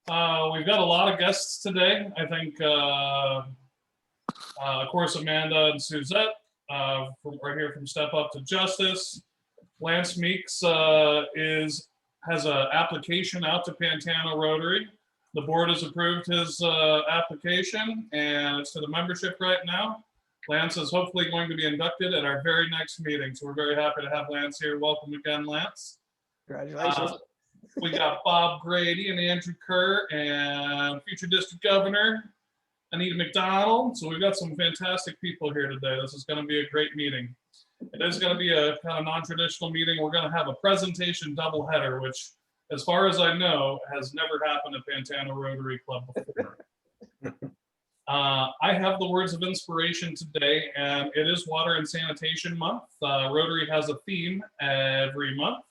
We've got a lot of guests today. I think, of course, Amanda and Suzette right here from Step Up to Justice. Lance Meeks has an application out to Pantano Rotary. The board has approved his application, and it's to the membership right now. Lance is hopefully going to be inducted at our very next meeting, so we're very happy to have Lance here. Welcome again, Lance. Congratulations. We got Bob Grady and Andrew Kerr and future district governor Anita McDonald. So we've got some fantastic people here today. This is going to be a great meeting. It is going to be a kind of non-traditional meeting. We're going to have a presentation doubleheader, which, as far as I know, has never happened at Pantano Rotary Club before. I have the words of inspiration today, and it is Water and Sanitation Month. Rotary has a theme every month.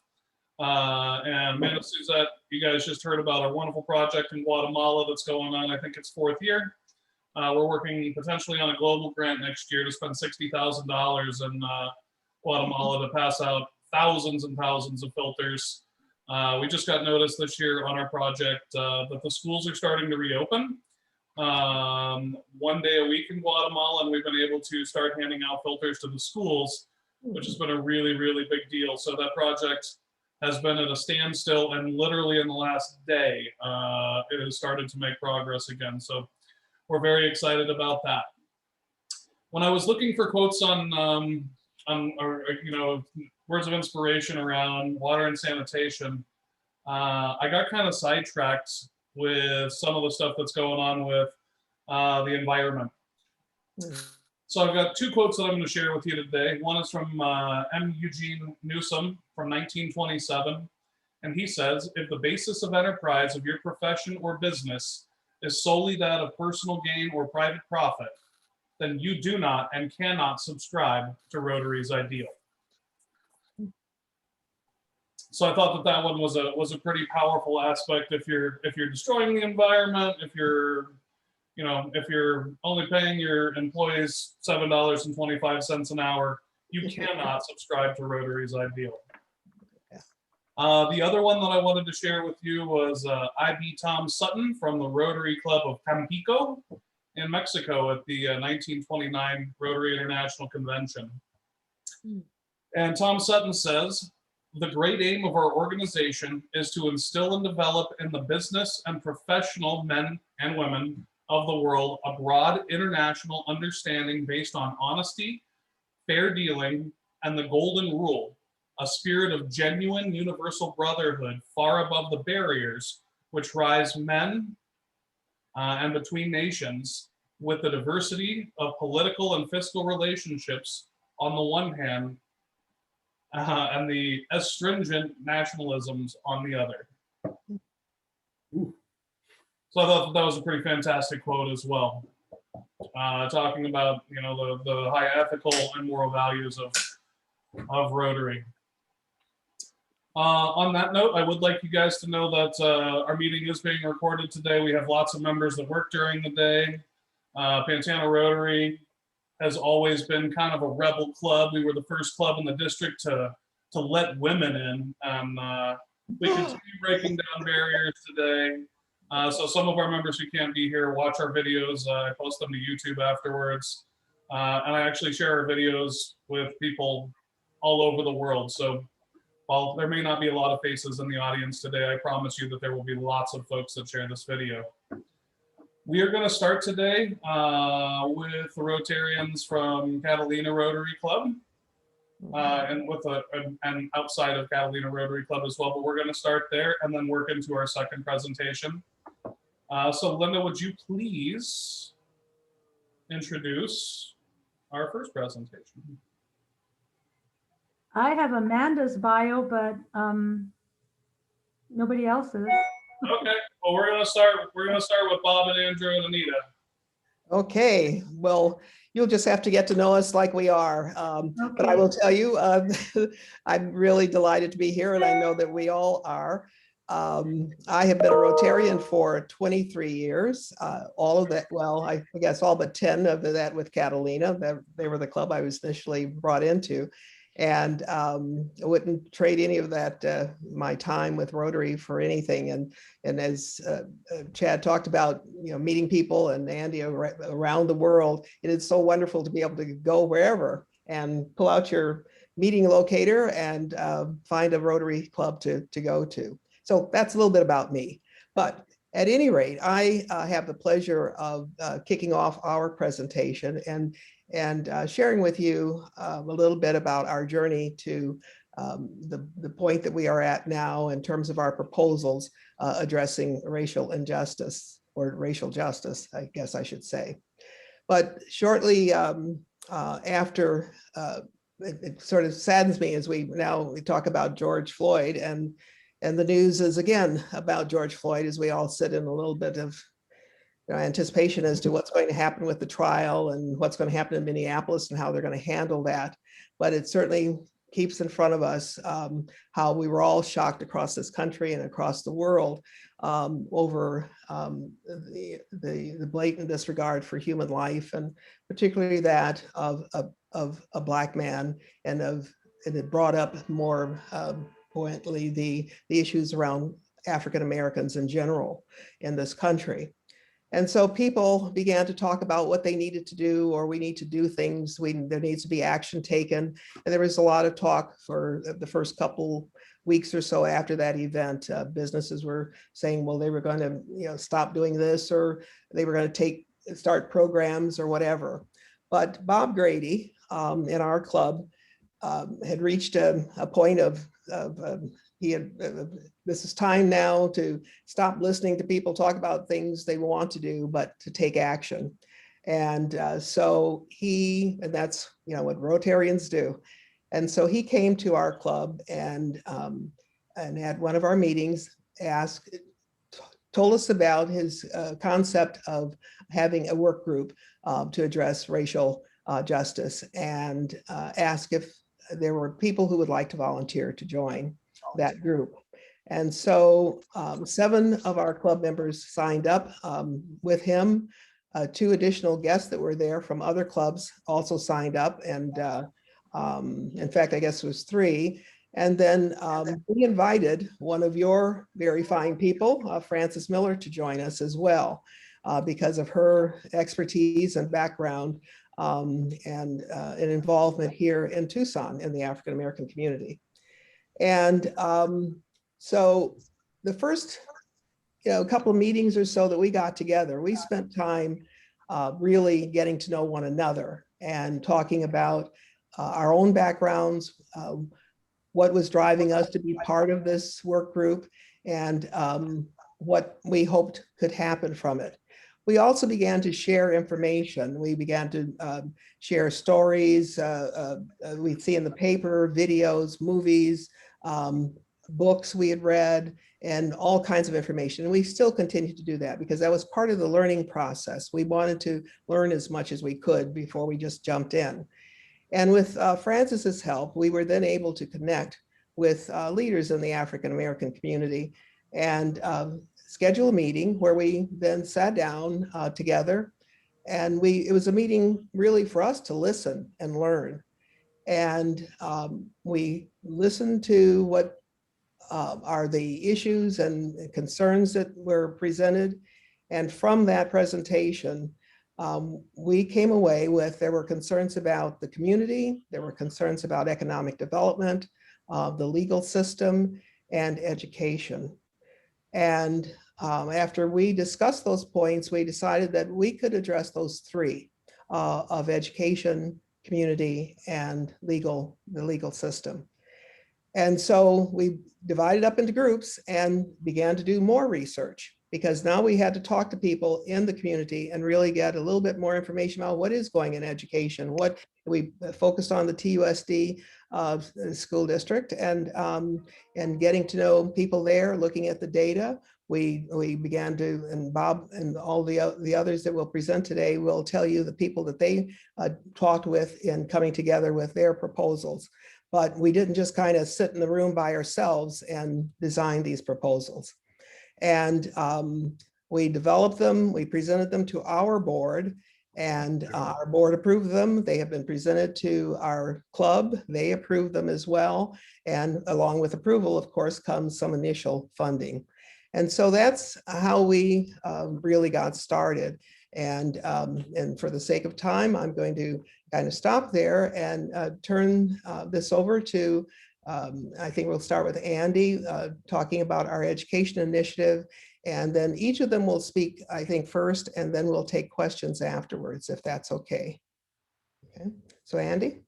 And Amanda, Suzette, you guys just heard about our wonderful project in Guatemala that's going on. I think it's 4th year. We're working potentially on a global grant next year to spend $60,000 in Guatemala to pass out thousands and thousands of filters. We just got notice this year on our project that the schools are starting to reopen 1 day a week in Guatemala, and we've been able to start handing out filters to the schools, which has been a really, really big deal. So that project has been at a standstill, and literally in the last day, it has started to make progress again. So we're very excited about that. When I was looking for quotes on words of inspiration around water and sanitation, I got kind of sidetracked with some of the stuff that's going on with the environment. So I've got 2 quotes that I'm going to share with you today. One is from M. Eugene Newsom from 1927. And he says, if the basis of enterprise of your profession or business is solely that of personal gain or private profit, then you do not and cannot subscribe to Rotary's ideal. So I thought that one was a pretty powerful aspect. If you're destroying the environment, if you're only paying your employees $7.25 an hour, you cannot subscribe to Rotary's ideal. The other one that I wanted to share with you was I.B. Tom Sutton from the Rotary Club of Tampico in Mexico at the 1929 Rotary International Convention. And Tom Sutton says, the great aim of our organization is to instill and develop in the business and professional men and women of the world a broad international understanding based on honesty, fair dealing, and the golden rule, a spirit of genuine universal brotherhood far above the barriers which rise men and between nations, with the diversity of political and fiscal relationships on the one hand, and the astringent nationalisms on the other. So I thought that was a pretty fantastic quote as well, talking about the high ethical and moral values of Rotary. On that note, I would like you guys to know that our meeting is being recorded today. We have lots of members that work during the day. Pantano Rotary has always been kind of a rebel club. We were the first club in the district to let women in, and we continue breaking down barriers today. So some of our members who can't be here watch our videos. I post them to YouTube afterwards, and I actually share our videos with people all over the world. So while there may not be a lot of faces in the audience today, I promise you that there will be lots of folks that share this video. We are going to start today with the Rotarians from Catalina Rotary Club, and outside of Catalina Rotary Club as well. But we're going to start there and then work into our second presentation. So Linda, would you please introduce our first presentation? I have Amanda's bio, but nobody else's. Okay, well, we're gonna start with Bob and Andrew and Anita. Okay, well, you'll just have to get to know us like we are. Okay. But I will tell you, I'm really delighted to be here, and I know that we all are. I have been a Rotarian for 23 years. All of that, well, I guess all but 10 of that with Catalina. They were the club I was initially brought into. And I wouldn't trade any of that, my time with Rotary for anything. And as Chad talked about, meeting people, and Andy around the world, it is so wonderful to be able to go wherever and pull out your meeting locator and find a Rotary Club to go to. So that's a little bit about me. But at any rate, I have the pleasure of kicking off our presentation and sharing with you a little bit about our journey to the point that we are at now in terms of our proposals addressing racial injustice, or racial justice, I guess I should say. But shortly after, it sort of saddens me as we talk about George Floyd, and the news is again about George Floyd, as we all sit in a little bit of anticipation as to what's going to happen with the trial and what's going to happen in Minneapolis and how they're going to handle that. But it certainly keeps in front of us how we were all shocked across this country and across the world over the blatant disregard for human life, and particularly that of a Black man, and it brought up more pointedly the issues around African Americans in general in this country. And so people began to talk about what they needed to do, or we need to do things, there needs to be action taken. And there was a lot of talk for the first couple weeks or so after that event. Businesses were saying, well, they were going to stop doing this, or they were going to start programs or whatever. But Bob Grady in our club had reached a point of this is time now to stop listening to people talk about things they want to do, but to take action. And so and that's what Rotarians do. And so he came to our club and at one of our meetings told us about his concept of having a work group to address racial justice, and asked if there were people who would like to volunteer to join that group. And so 7 of our club members signed up with him. 2 additional guests that were there from other clubs also signed up. And in fact, I guess it was 3. And then we invited one of your very fine people, Frances Miller, to join us as well, because of her expertise and background and involvement here in Tucson in the African American community. And so the first couple of meetings or so that we got together, we spent time really getting to know one another and talking about our own backgrounds, what was driving us to be part of this work group, and what we hoped could happen from it. We also began to share information. We began to share stories we'd see in the paper, videos, movies, books we had read, and all kinds of information. And we still continue to do that because that was part of the learning process. We wanted to learn as much as we could before we just jumped in. And with Frances's help, we were then able to connect with leaders in the African American community and schedule a meeting where we then sat down together. And it was a meeting really for us to listen and learn. And we listened to what are the issues and concerns that were presented. And from that presentation, we came away with, there were concerns about the community, there were concerns about economic development, the legal system, and education. And after we discussed those points, we decided that we could address those 3 of education, community, and the legal system. And so we divided up into groups and began to do more research, because now we had to talk to people in the community and really get a little bit more information about what is going in education. What we focused on the TUSD school district and getting to know people there, looking at the data. We began to, and Bob and all the others that will present today will tell you the people that they talked with in coming together with their proposals. But we didn't just kind of sit in the room by ourselves and design these proposals. And we developed them, we presented them to our board, And our board approved them. They have been presented to our club. They approved them as well. And along with approval, of course, comes some initial funding. And so that's how we really got started. And for the sake of time, I'm going to kind of stop there and turn this over to, I think we'll start with Andy talking about our education initiative. And then each of them will speak, I think, first, and then we'll take questions afterwards, if that's okay. Okay, so Andy?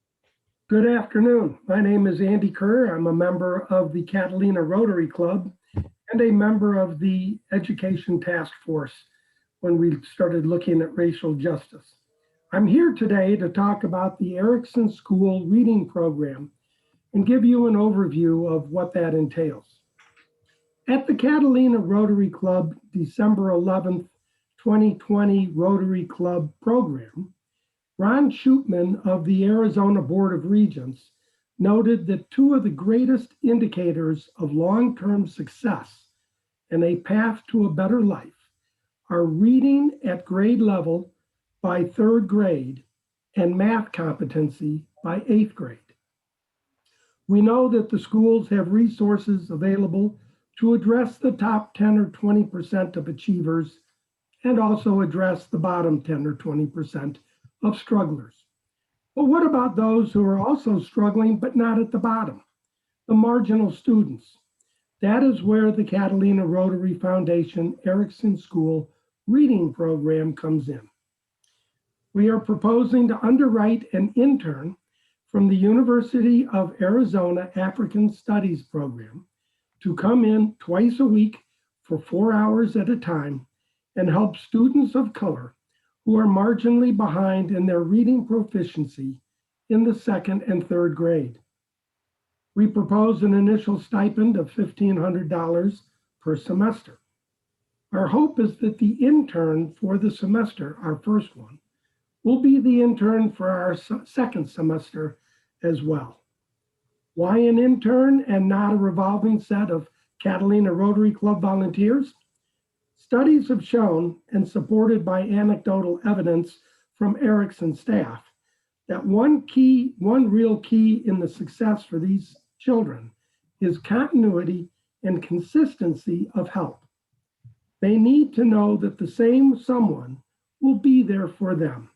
Good afternoon. My name is Andy Kerr. I'm a member of the Catalina Rotary Club and a member of the Education Task Force when we started looking at racial justice. I'm here today to talk about the Erickson School Reading Program and give you an overview of what that entails. At the Catalina Rotary Club December 11th, 2020 Rotary Club program, Ron Schutman of the Arizona Board of Regents noted that two of the greatest indicators of long-term success and a path to a better life are reading at grade level by 3rd grade and math competency by 8th grade. We know that the schools have resources available to address the top 10 or 20% of achievers and also address the bottom 10 or 20% of strugglers. But what about those who are also struggling but not at the bottom, the marginal students? That is where the Catalina Rotary Foundation Erickson School Reading Program comes in. We are proposing to underwrite an intern from the University of Arizona African Studies program to come in twice a week for 4 hours at a time and help students of color who are marginally behind in their reading proficiency in the 2nd and 3rd grade. We propose an initial stipend of $1,500 per semester. Our hope is that the intern for the semester, our first one, will be the intern for our second semester as well. Why an intern and not a revolving set of Catalina Rotary Club volunteers? Studies have shown, and supported by anecdotal evidence from Erickson staff, that one real key in the success for these children is continuity and consistency of help. They need to know that the same someone will be there for them.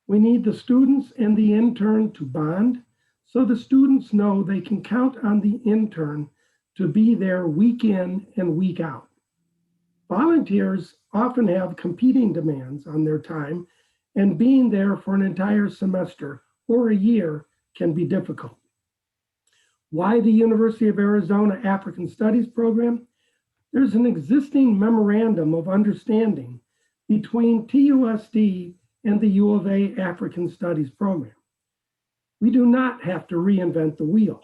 We need the students and the intern to bond, so the students know they can count on the intern to be there week in and week out. Volunteers often have competing demands on their time, and being there for an entire semester or a year can be difficult. Why the University of Arizona African Studies program? There's an existing memorandum of understanding between TUSD and the U of A African Studies program. We do not have to reinvent the wheel.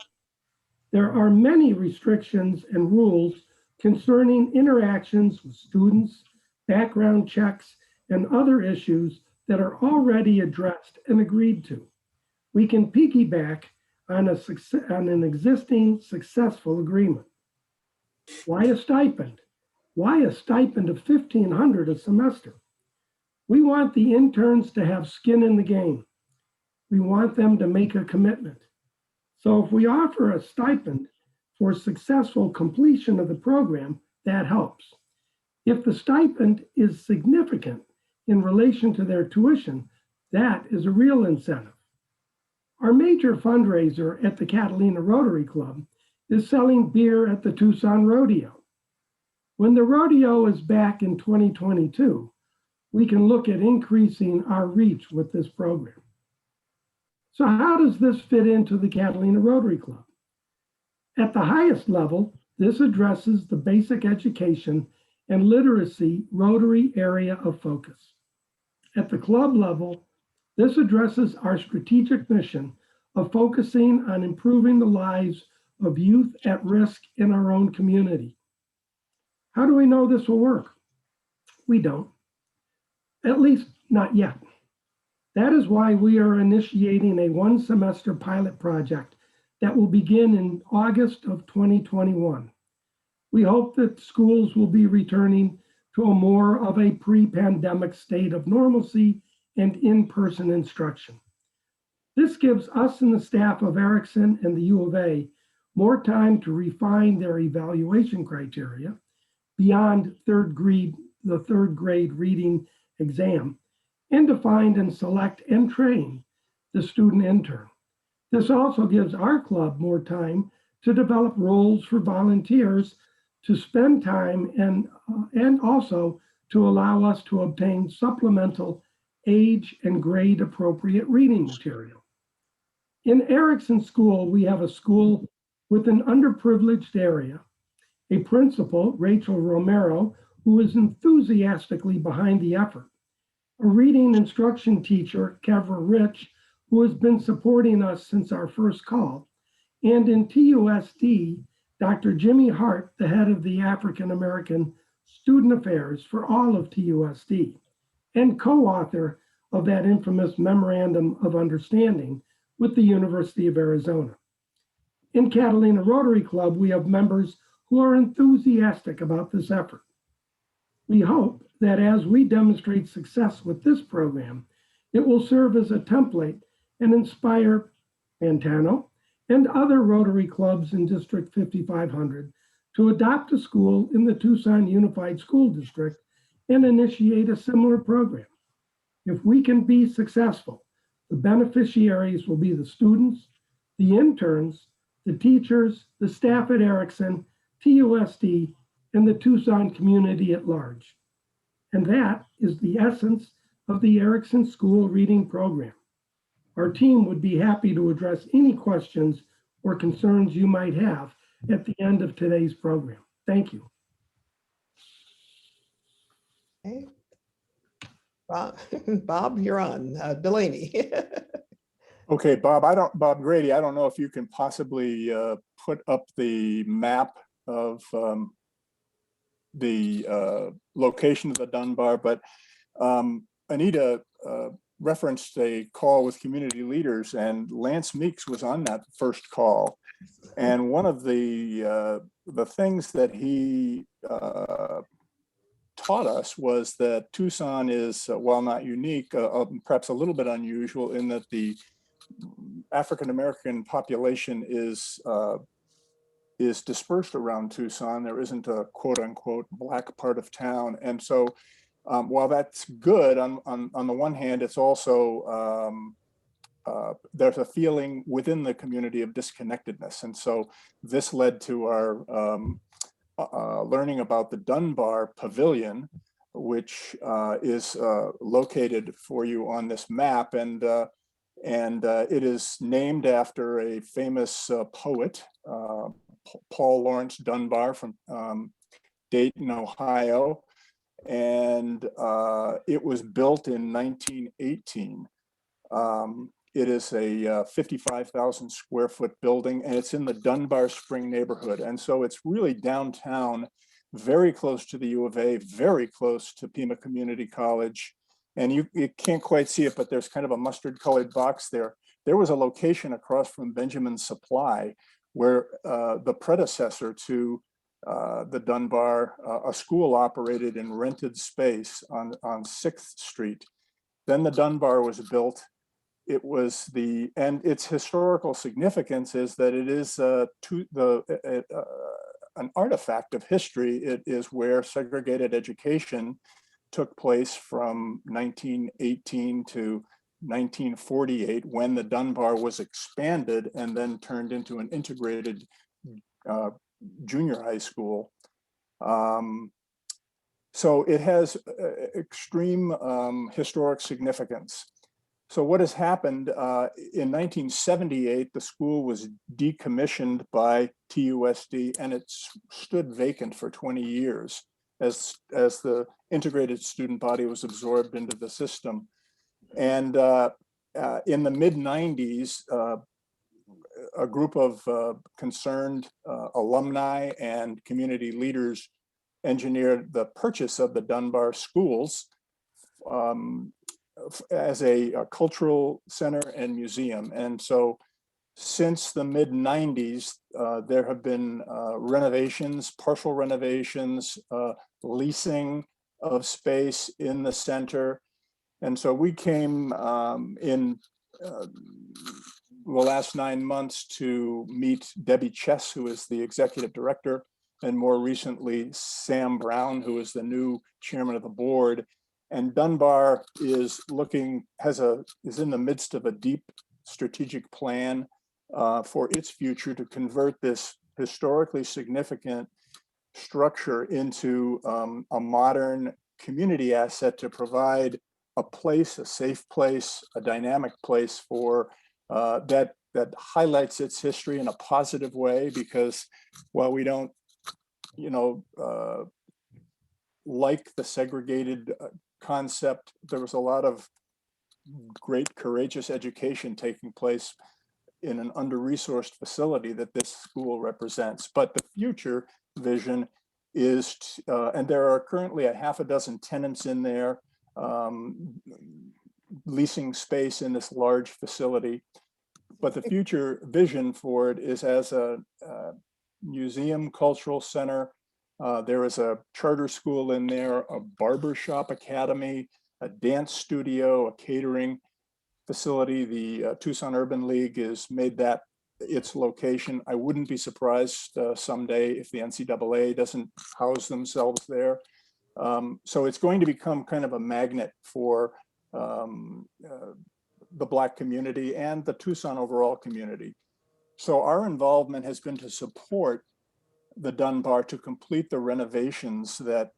There are many restrictions and rules concerning interactions with students, background checks, and other issues that are already addressed and agreed to. We can piggyback on an existing successful agreement. Why a stipend? Why a stipend of $1,500 a semester? We want the interns to have skin in the game. We want them to make a commitment. So if we offer a stipend for successful completion of the program, that helps. If the stipend is significant in relation to their tuition, that is a real incentive. Our major fundraiser at the Catalina Rotary Club is selling beer at the Tucson Rodeo. When the rodeo is back in 2022, we can look at increasing our reach with this program. So how does this fit into the Catalina Rotary Club? At the highest level, this addresses the basic education and literacy Rotary area of focus. At the club level, this addresses our strategic mission of focusing on improving the lives of youth at risk in our own community. How do we know this will work? We don't, at least not yet. That is why we are initiating a one-semester pilot project that will begin in August of 2021. We hope that schools will be returning to a more of a pre-pandemic state of normalcy and in-person instruction. This gives us and the staff of Erickson and the U of A more time to refine their evaluation criteria beyond the third grade reading exam, and to find and select and train the student intern. This also gives our club more time to develop roles for volunteers to spend time and also to allow us to obtain supplemental age and grade appropriate reading material. In Erickson School, we have a school with an underprivileged area, a principal, Rachel Romero, who is enthusiastically behind the effort, a reading instruction teacher, Kevra Rich, who has been supporting us since our first call, and in TUSD, Dr. Jimmy Hart, the head of the African American Student Affairs for all of TUSD, and co-author of that infamous Memorandum of Understanding with the University of Arizona. In Catalina Rotary Club, we have members who are enthusiastic about this effort. We hope that as we demonstrate success with this program, it will serve as a template and inspire Pantano and other Rotary clubs in District 5500 to adopt a school in the Tucson Unified School District and initiate a similar program. If we can be successful, the beneficiaries will be the students, the interns, the teachers, the staff at Erickson, TUSD, and the Tucson community at large. And that is the essence of the Erickson School Reading Program. Our team would be happy to address any questions or concerns you might have at the end of today's program. Thank you. Okay. Bob, you're on. Delaney. Okay, Bob Grady, I don't know if you can possibly put up the map of the location of the Dunbar, but Anita referenced a call with community leaders, and Lance Meeks was on that first call. And one of the things that he taught us was that Tucson is, while not unique, perhaps a little bit unusual in that the African-American population is dispersed around Tucson. There isn't a quote unquote black part of town. And so while that's good on the one hand, it's also, there's a feeling within the community of disconnectedness. And so this led to our learning about the Dunbar Pavilion, which is located for you on this map. And it is named after a famous poet, Paul Laurence Dunbar from Dayton, Ohio. And it was built in 1918. It is a 55,000 square foot building, and it's in the Dunbar Spring neighborhood. And so it's really downtown, very close to the U of A, very close to Pima Community College. And you can't quite see it, but there's kind of a mustard colored box there. There was a location across from Benjamin's Supply where the predecessor to the Dunbar, a school operated in rented space on 6th Street. Then the Dunbar was built. It was and its historical significance is that it is an artifact of history. It is where segregated education took place from 1918 to 1948, when the Dunbar was expanded and then turned into an integrated junior high school. So it has extreme historic significance. So what has happened, in 1978, the school was decommissioned by TUSD, and it stood vacant for 20 years as the integrated student body was absorbed into the system. And in the mid-90s, a group of concerned alumni and community leaders engineered the purchase of the Dunbar schools as a cultural center and museum. And so since the mid-90s, there have been renovations, partial renovations, leasing of space in the center. And so we came in the last 9 months to meet Debbie Chess, who is the executive director, and more recently, Sam Brown, who is the new chairman of the board. And Dunbar is is in the midst of a deep strategic plan for its future to convert this historically significant structure into a modern community asset to provide a place, a safe place, a dynamic place for that highlights its history in a positive way. Because while we don't, like the segregated concept, there was a lot of great, courageous education taking place in an under-resourced facility that this school represents. But the future vision is, and there are currently a half a dozen tenants in there, leasing space in this large facility. But the future vision for it is as a museum, cultural center. There is a charter school in there, a barbershop academy, a dance studio, a catering facility. The Tucson Urban League has made that its location. I wouldn't be surprised someday if the NCAA doesn't house themselves there. So it's going to become kind of a magnet for the Black community and the Tucson overall community. So our involvement has been to support the Dunbar to complete the renovations that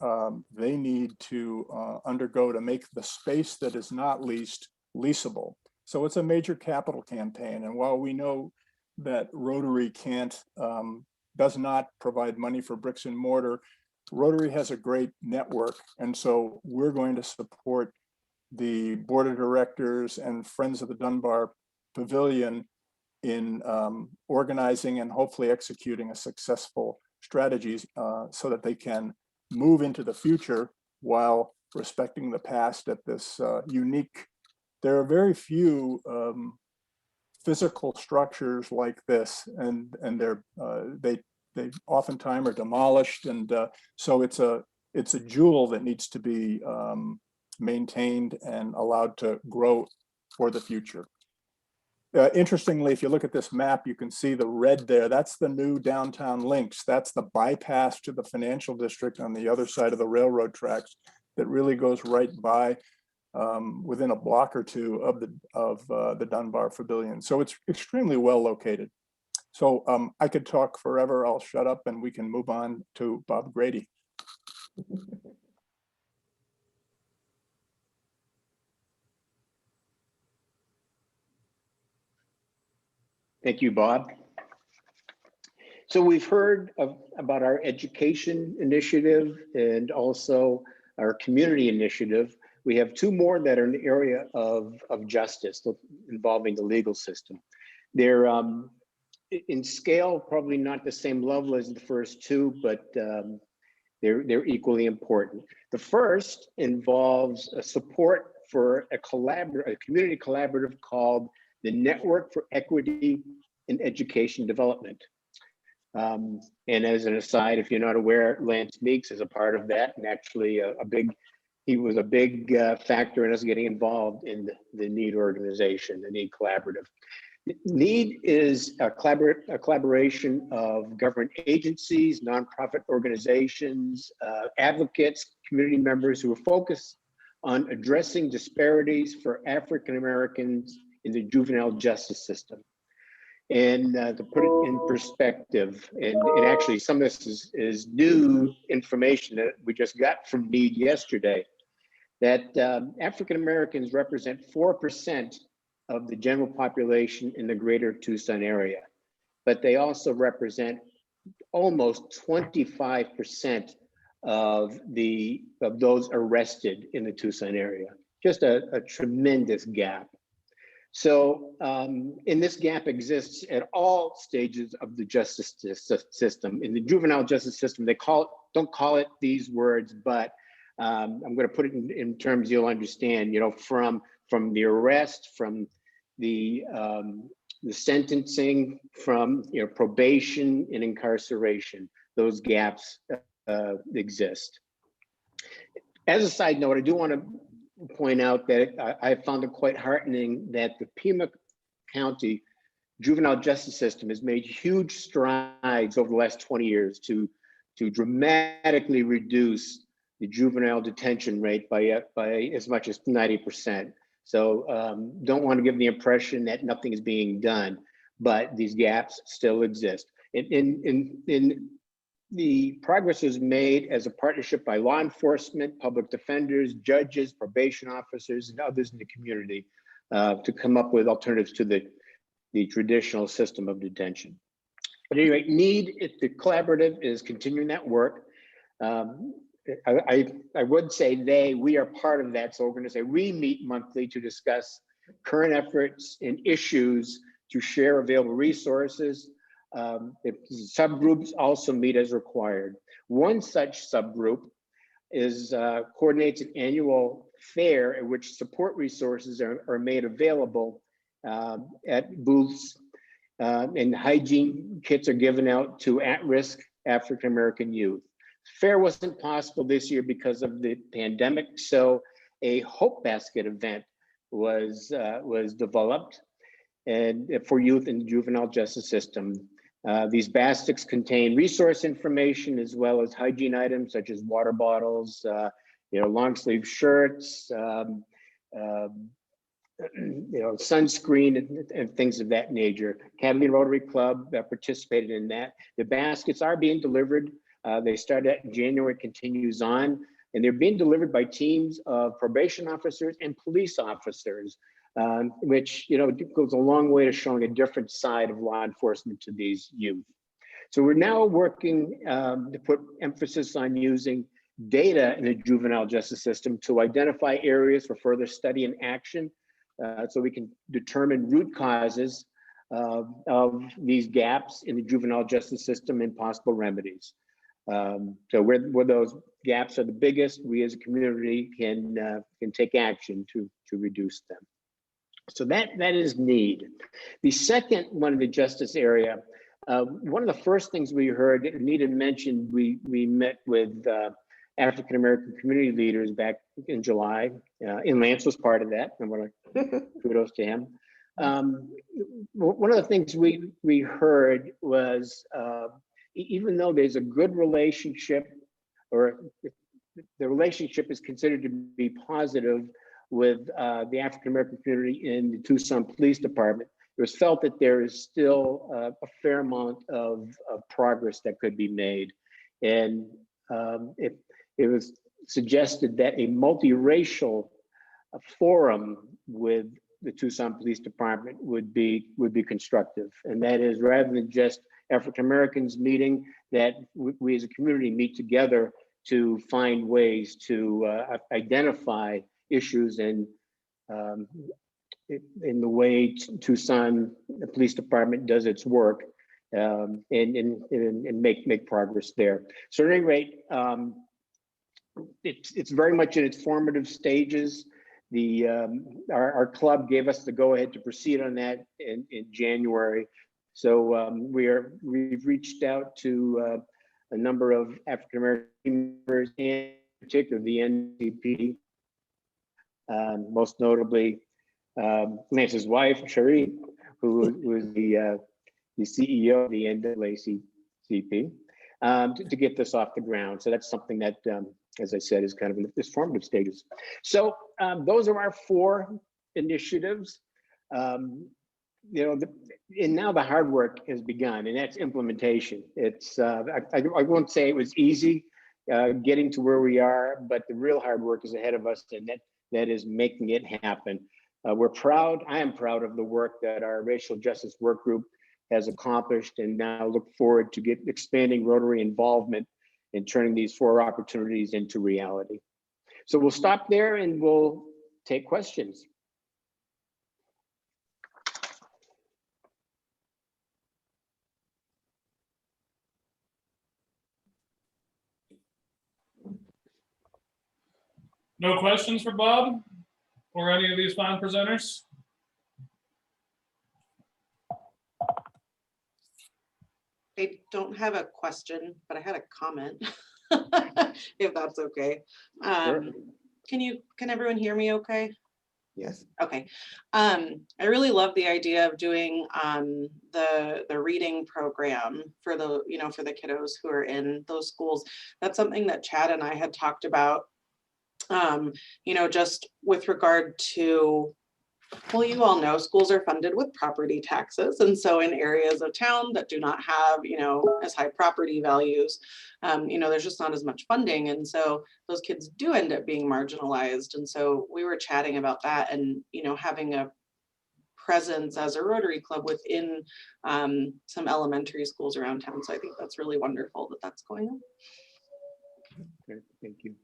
they need to undergo to make the space that is not leased leasable. So it's a major capital campaign. And while we know that Rotary does not provide money for bricks and mortar, Rotary has a great network. And so we're going to support the board of directors and Friends of the Dunbar Pavilion in organizing and hopefully executing a successful strategies so that they can move into the future while respecting the past at this unique. There are very few physical structures like this, and they oftentimes are demolished, and so it's a jewel that needs to be maintained and allowed to grow for the future. Interestingly, if you look at this map, you can see the red there. That's the new downtown links. That's the bypass to the financial district on the other side of the railroad tracks that really goes right by within a block or two of the Dunbar Pavilion. So it's extremely well located. So I could talk forever. I'll shut up and we can move on to Bob Grady. Thank you, Bob. So we've heard about our education initiative and also our community initiative. We have two more that are in the area of justice involving the legal system. They're in scale, probably not the same level as the first two, but they're equally important. The first involves a support for a community collaborative called the Network for Equity in Education Development. And as an aside, if you're not aware, Lance Meeks is a part of that, and actually he was a big factor in us getting involved in the NEED organization, the NEED Collaborative. NEED is a collaboration of government agencies, nonprofit organizations, advocates, community members who are focused on addressing disparities for African Americans in the juvenile justice system. And to put it in perspective, and actually some of this is new information that we just got from NEED yesterday, that African Americans represent 4% of the general population in the greater Tucson area, but they also represent almost 25% of those arrested in the Tucson area. Just a tremendous gap. So, and this gap exists at all stages of the justice system. In the juvenile justice system, they don't call it these words, but I'm going to put it in terms you'll understand. You know, from the arrest, from the sentencing, from probation and incarceration, those gaps exist. As a side note, I do want to point out that I found it quite heartening that the Pima County juvenile justice system has made huge strides over the last 20 years to dramatically reduce the juvenile detention rate by as much as 90%. So don't want to give the impression that nothing is being done, but these gaps still exist. In the progress is made as a partnership by law enforcement, public defenders, judges, probation officers, and others in the community to come up with alternatives to the traditional system of detention. At any rate, the collaborative is continuing that work. I would say we are part of that. So we're going to say we meet monthly to discuss current efforts and issues, to share available resources. Subgroups also meet as required. One such subgroup coordinates an annual fair at which support resources are made available at booths, and hygiene kits are given out to at-risk African-American youth. Fair wasn't possible this year because of the pandemic, so a Hope Basket event was developed and for youth in the juvenile justice system. These baskets contain resource information as well as hygiene items such as water bottles, long sleeve shirts, sunscreen and things of that nature. Pantano Rotary Club participated in that. The baskets are being delivered. They started in January, continues on, and they're being delivered by teams of probation officers and police officers, which goes a long way to showing a different side of law enforcement to these youth. So we're now working to put emphasis on using data in the juvenile justice system to identify areas for further study and action, so we can determine root causes of these gaps in the juvenile justice system and possible remedies. So where those gaps are the biggest, we as a community can take action to reduce them. So that is need. The second one in the justice area, one of the first things we heard, Anita mentioned, we met with African-American community leaders back in July, and Lance was part of that. I want to kudos to him. One of the things we heard was, even though there's a good relationship, or the relationship is considered to be positive with the African-American community in the Tucson Police Department, it was felt that there is still a fair amount of progress that could be made. And it was suggested that a multiracial forum with the Tucson Police Department would be constructive. And that is, rather than just African Americans meeting, that we as a community meet together to find ways to identify issues and in the way Tucson the Police Department does its work, and make progress there. So at any rate, it's very much in its formative stages. Our club gave us the go-ahead to proceed on that in January. So we've reached out to a number of African American members, in particular the NCP, most notably Lance's wife, Cherie, who was the CEO of the NAACP, to get this off the ground. So that's something that, as I said, is kind of in its formative stages. So those are our 4 initiatives. And now the hard work has begun, and that's implementation. It's I won't say it was easy getting to where we are, but the real hard work is ahead of us, and that is making it happen. We're proud. I am proud of the work that our racial justice work group has accomplished, and now look forward to expanding Rotary involvement and turning these 4 opportunities into reality. So we'll stop there and we'll take questions. No questions for Bob or any of these fine presenters? I don't have a question, but I had a comment, if that's okay. Sure. can everyone hear me okay? Yes. Okay. I really love the idea of doing the reading program for the, for the kiddos who are in those schools. That's something that Chad and I had talked about, just with regard to, well, you all know schools are funded with property taxes. And so in areas of town that do not have, as high property values, there's just not as much funding. And so those kids do end up being marginalized. And so we were chatting about that and, having a presence as a Rotary Club within some elementary schools around town. So I think that's really wonderful that that's going on. Okay, thank you.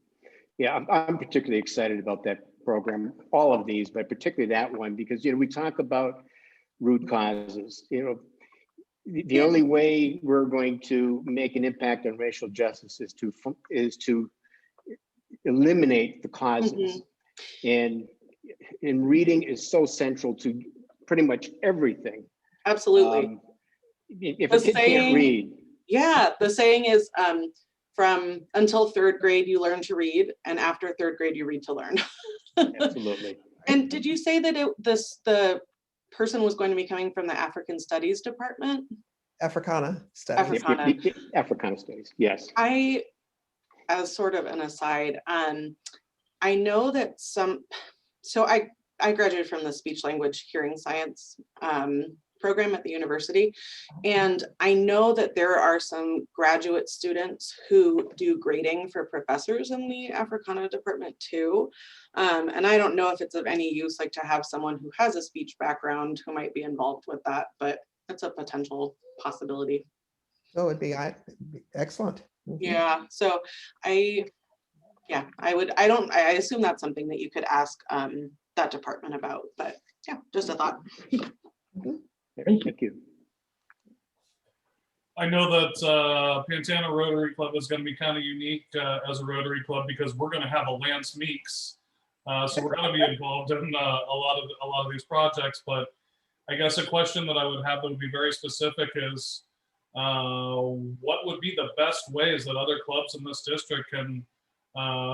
Yeah, I'm particularly excited about that program, all of these, but particularly that one, because, we talk about root causes. The only way we're going to make an impact on racial justice is to eliminate the causes. And reading is so central to pretty much everything. Absolutely. If a kid can't read. Yeah, the saying is, from until third grade, you learn to read, and after third grade, you read to learn. Absolutely. And did you say that the person was going to be coming from the African Studies department? Africana studies. Africana studies, yes. As sort of an aside, I know that so I graduated from the speech language hearing science program at the university. And I know that there are some graduate students who do grading for professors in the Africana department too. And I don't know if it's of any use, like to have someone who has a speech background who might be involved with that, but it's a potential possibility. Oh, it'd be excellent. Yeah, so I assume that's something that you could ask that department about, but yeah, just a thought. Thank you. I know that Pantano Rotary Club is going to be kind of unique as a Rotary Club because we're going to have a Lance Meeks, so we're going to be involved in a lot of these projects. But I guess a question that I would have that would be very specific is, what would be the best ways that other clubs in this district can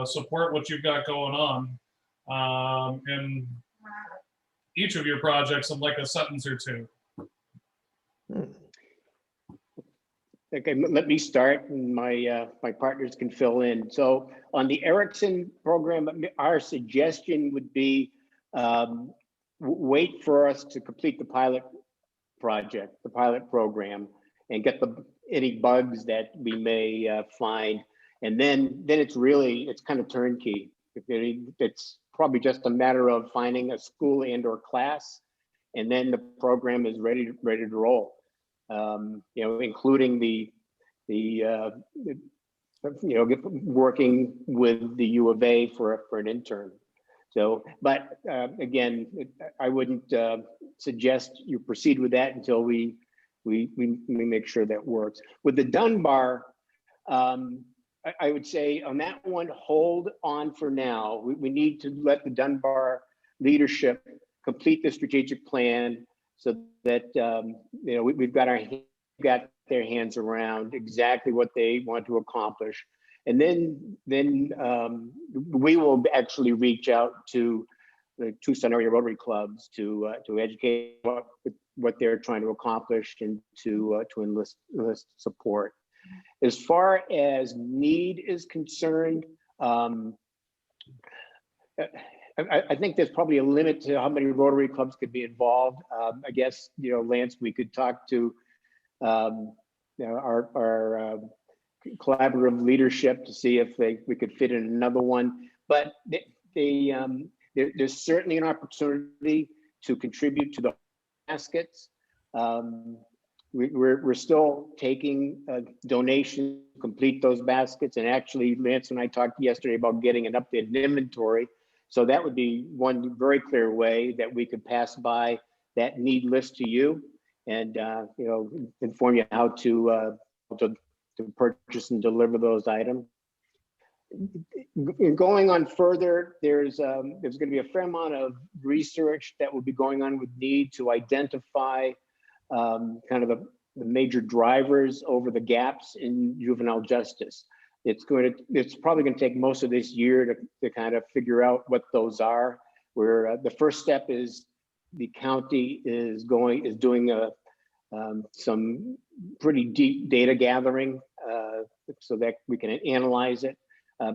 support what you've got going on in each of your projects in like a sentence or two? Okay, let me start, and my partners can fill in. So on the Erickson program, our suggestion would be wait for us to complete the pilot project, the pilot program, and get any bugs that we may find, and then it's kind of turnkey. It's probably just a matter of finding a school and/or class, and then the program is ready to roll. Including working with the U of A for an intern. So, but again, I wouldn't suggest you proceed with that until we make sure that works. With the Dunbar, I would say on that one, hold on for now. We need to let the Dunbar leadership complete the strategic plan, so that we've got their hands around exactly what they want to accomplish, and then we will actually reach out to the Tucson area Rotary clubs to educate what they're trying to accomplish and to enlist support. As far as need is concerned, I think there's probably a limit to how many Rotary clubs could be involved. I guess, Lance, we could talk to our collaborative leadership to see if we could fit in another one. But there's certainly an opportunity to contribute to the baskets. We're still taking donations to complete those baskets. And actually, Lance and I talked yesterday about getting an updated inventory. So that would be one very clear way that we could pass by that need list to you, and inform you how to purchase and deliver those items. Going on further, there's going to be a fair amount of research that will be going on with need to identify kind of the major drivers over the gaps in juvenile justice. It's probably going to take most of this year to kind of figure out what those are. Where the first step is the county is doing some pretty deep data gathering so that we can analyze it.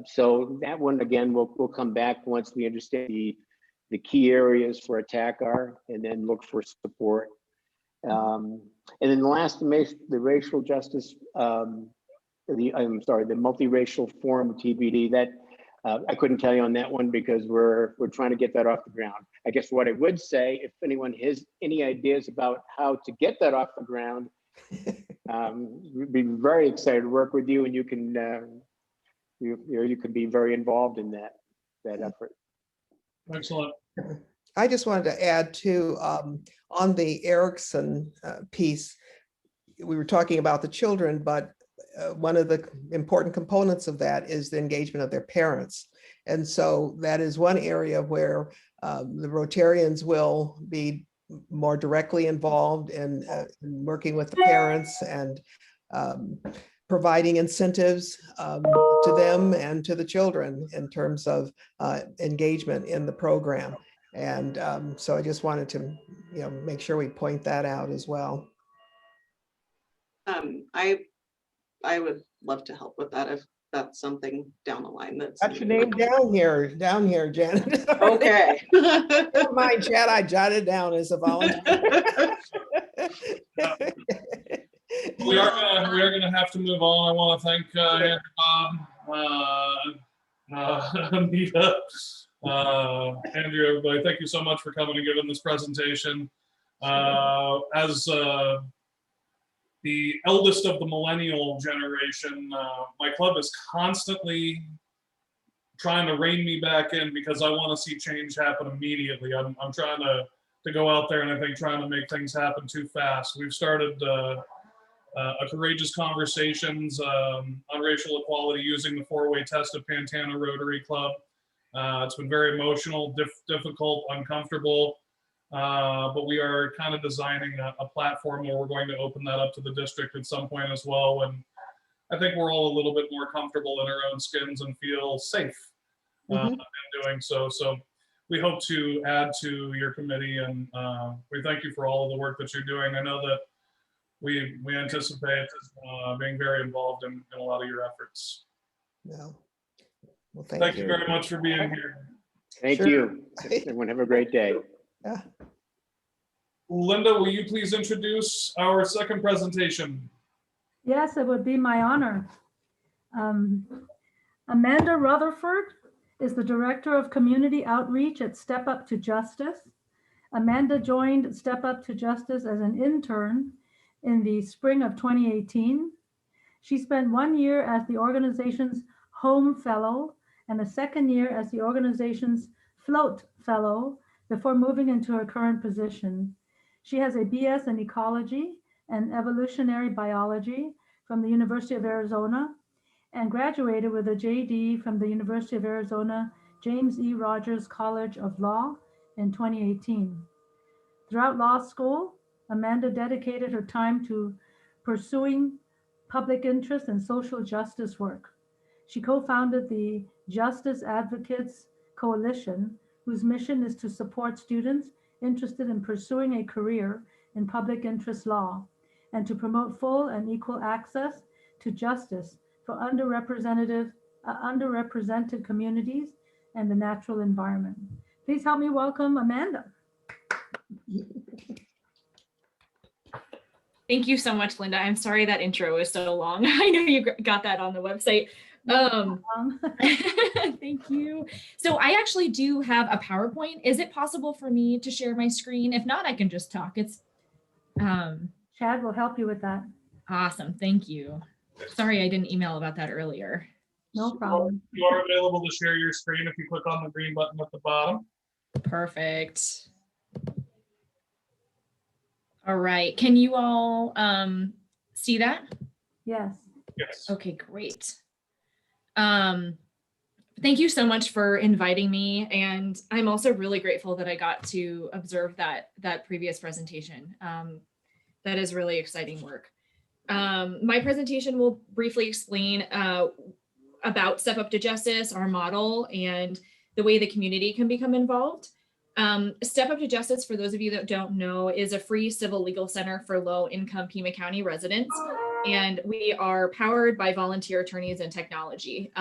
So that one, again, we'll come back once we understand the key areas for attack are, and then look for support. And then the last, the racial justice, the multiracial forum TBD, that I couldn't tell you on that one because we're trying to get that off the ground. I guess what I would say, if anyone has any ideas about how to get that off the ground, we'd be very excited to work with you, and you can you could be very involved in that effort. Excellent. I just wanted to add too, on the Erickson piece, we were talking about the children, but one of the important components of that is the engagement of their parents. And so that is one area where the Rotarians will be more directly involved in working with the parents and providing incentives to them and to the children in terms of engagement in the program. And so I just wanted to, make sure we point that out as well. I would love to help with that if that's something down the line that's. Got your name down here, Janet. Okay. Never mind, Chad, I jotted down as a volunteer. We are gonna have to move on. I want to thank Andrew, Bob, Anita, Andrew, everybody. Thank you so much for coming and giving this presentation. As the eldest of the millennial generation, my club is constantly trying to rein me back in because I want to see change happen immediately. I'm trying to go out there, and I think trying to make things happen too fast. We've started a courageous conversations on racial equality using the four-way test of Pantano Rotary Club. It's been very emotional, difficult, uncomfortable. But we are kind of designing a platform where we're going to open that up to the district at some point as well. And I think we're all a little bit more comfortable in our own skins and feel safe in doing so. So we hope to add to your committee, and we thank you for all of the work that you're doing. I know that we anticipate being very involved in a lot of your efforts. No. Well, thank you very much for being here. Thank you. Everyone have a great day. Yeah. Linda, will you please introduce our second presentation? Yes, it would be my honor. Amanda Rutherford is the Director of Community Outreach at Step Up to Justice. Amanda joined Step Up to Justice as an intern in the spring of 2018. She spent 1 year as the organization's Home Fellow and a second year as the organization's Float Fellow before moving into her current position. She has a BS in Ecology and Evolutionary Biology from the University of Arizona and graduated with a JD from the University of Arizona James E. Rogers College of Law in 2018. Throughout law school, Amanda dedicated her time to pursuing public interest and social justice work. She co-founded the Justice Advocates Coalition, whose mission is to support students interested in pursuing a career in public interest law and to promote full and equal access to justice for underrepresented communities and the natural environment. Please help me welcome Amanda. Thank you so much, Linda. I'm sorry that intro is so long. I know you got that on the website. Thank you. So I actually do have a PowerPoint. Is it possible for me to share my screen? If not, I can just talk. It's Chad will help you with that. Awesome. Thank you. Sorry, I didn't email about that earlier. No problem. You are available to share your screen if you click on the green button at the bottom. Perfect. All right. Can you all see that? Yes. Yes. Okay, great. Thank you so much for inviting me. And I'm also really grateful that I got to observe that previous presentation. That is really exciting work. My presentation will briefly explain about Step Up to Justice, our model, and the way the community can become involved. Step Up to Justice, for those of you that don't know, is a free civil legal center for low-income Pima County residents, and we are powered by volunteer attorneys and technology.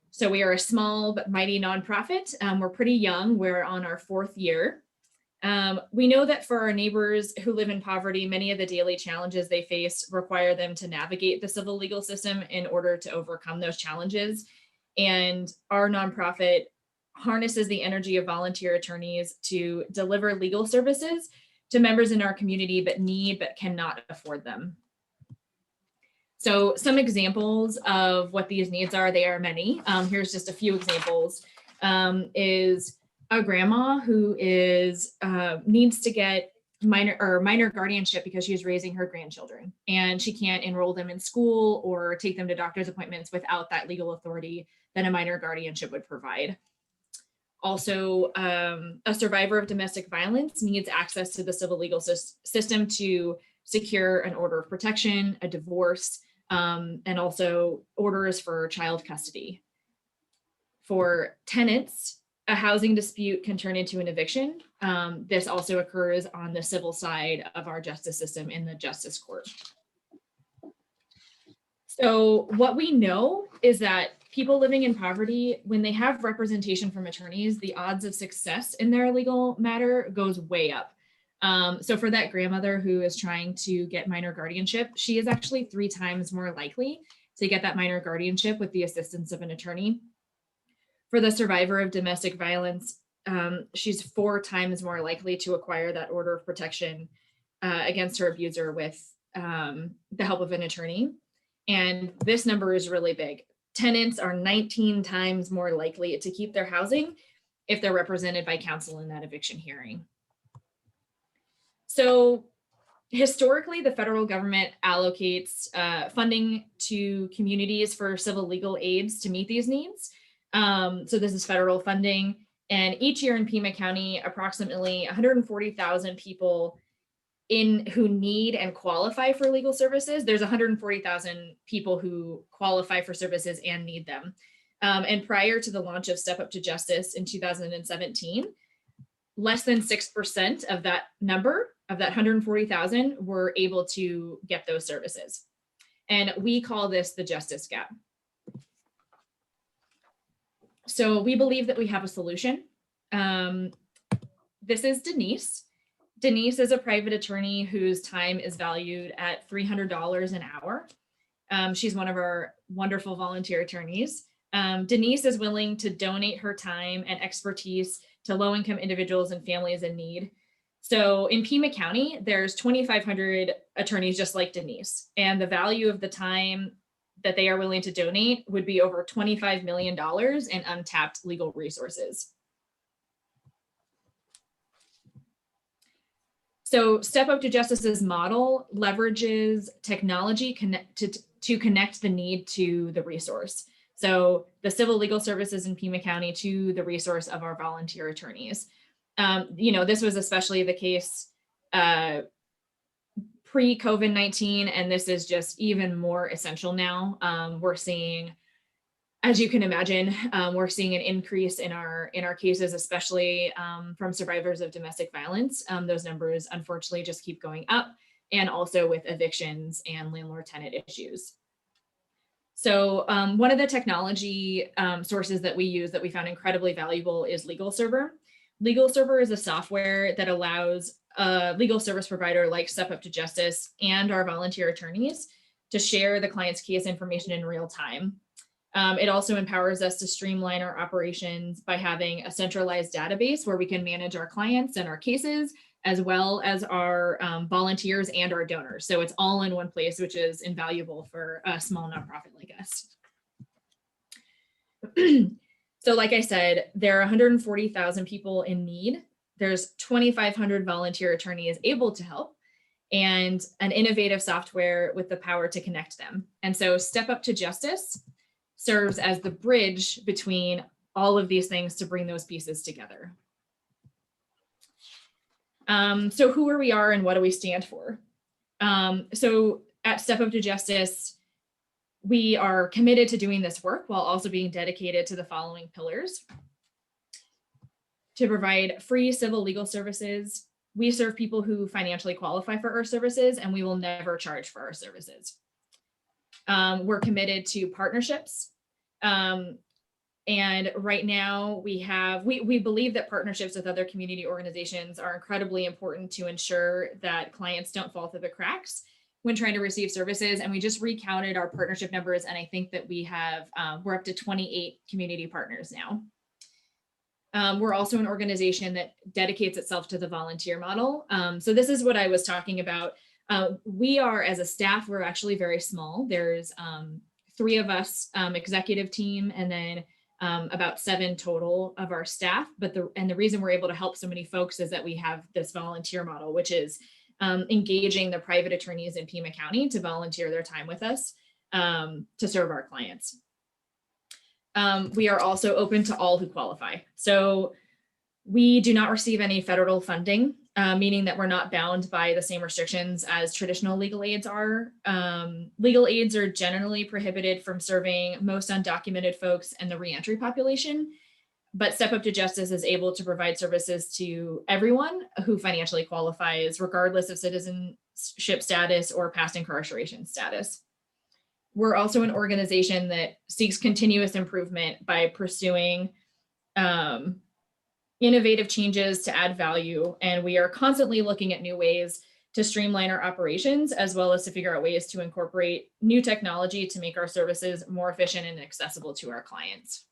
So we are a small but mighty nonprofit. We're pretty young. We're on our 4th year. We know that for our neighbors who live in poverty, many of the daily challenges they face require them to navigate the civil legal system in order to overcome those challenges. And our nonprofit harnesses the energy of volunteer attorneys to deliver legal services to members in our community but cannot afford them. So some examples of what these needs are, they are many. Here's just a few examples. Is a grandma who needs to get minor guardianship because she's raising her grandchildren and she can't enroll them in school or take them to doctor's appointments without that legal authority that a minor guardianship would provide. Also, a survivor of domestic violence needs access to the civil legal system to secure an order of protection, a divorce, and also orders for child custody. For tenants, a housing dispute can turn into an eviction. This also occurs on the civil side of our justice system in the justice court. So what we know is that people living in poverty, when they have representation from attorneys, the odds of success in their legal matter goes way up. So for that grandmother who is trying to get minor guardianship, she is actually 3 times more likely to get that minor guardianship with the assistance of an attorney. For the survivor of domestic violence, she's 4 times more likely to acquire that order of protection against her abuser with the help of an attorney. And this number is really big. Tenants are 19 times more likely to keep their housing if they're represented by counsel in that eviction hearing. So historically, the federal government allocates funding to communities for civil legal aids to meet these needs. So this is federal funding. And each year in Pima County, approximately 140,000 people who need and qualify for legal services. There's 140,000 people who qualify for services and need them. And prior to the launch of Step Up to Justice in 2017, less than 6% of that number, of that 140,000, were able to get those services. And we call this the justice gap. So we believe that we have a solution. This is Denise. Denise is a private attorney whose time is valued at $300 an hour. She's one of our wonderful volunteer attorneys. Denise is willing to donate her time and expertise to low-income individuals and families in need. So in Pima County, there's 2,500 attorneys just like Denise, and the value of the time that they are willing to donate would be over $25 million in untapped legal resources. So Step Up to Justice's model leverages technology to connect the need to the resource. So the civil legal services in Pima County to the resource of our volunteer attorneys. This was especially the case pre-COVID-19, and this is just even more essential now. We're seeing, as you can imagine, we're seeing an increase in our cases, especially from survivors of domestic violence. Those numbers, unfortunately, just keep going up, and also with evictions and landlord-tenant issues. So one of the technology sources that we use that we found incredibly valuable is Legal Server. Legal Server is a software that allows a legal service provider like Step Up to Justice and our volunteer attorneys to share the client's case information in real time. It also empowers us to streamline our operations by having a centralized database where we can manage our clients and our cases, as well as our volunteers and our donors. So it's all in one place, which is invaluable for a small nonprofit like us. So like I said, there are 140,000 people in need. There's 2,500 volunteer attorneys able to help, and an innovative software with the power to connect them. And so Step Up to Justice serves as the bridge between all of these things to bring those pieces together. So who are we and what do we stand for? So at Step Up to Justice, We are committed to doing this work while also being dedicated to the following pillars. To provide free civil legal services. We serve people who financially qualify for our services, and we will never charge for our services. We're committed to partnerships. And right now we believe that partnerships with other community organizations are incredibly important to ensure that clients don't fall through the cracks when trying to receive services. And we just recounted our partnership numbers. And I think that we have, we're up to 28 community partners now. We're also an organization that dedicates itself to the volunteer model. So this is what I was talking about. We are, as a staff, we're actually very small. There's 3 of us, executive team, and then about 7 total of our staff. But the reason we're able to help so many folks is that we have this volunteer model, which is engaging the private attorneys in Pima County to volunteer their time with us to serve our clients. We are also open to all who qualify. So we do not receive any federal funding, meaning that we're not bound by the same restrictions as traditional legal aids are. Legal aids are generally prohibited from serving most undocumented folks and the reentry population, but Step Up to Justice is able to provide services to everyone who financially qualifies, regardless of citizenship status or past incarceration status. We're also an organization that seeks continuous improvement by pursuing innovative changes to add value. And we are constantly looking at new ways to streamline our operations, as well as to figure out ways to incorporate new technology to make our services more efficient and accessible to our clients.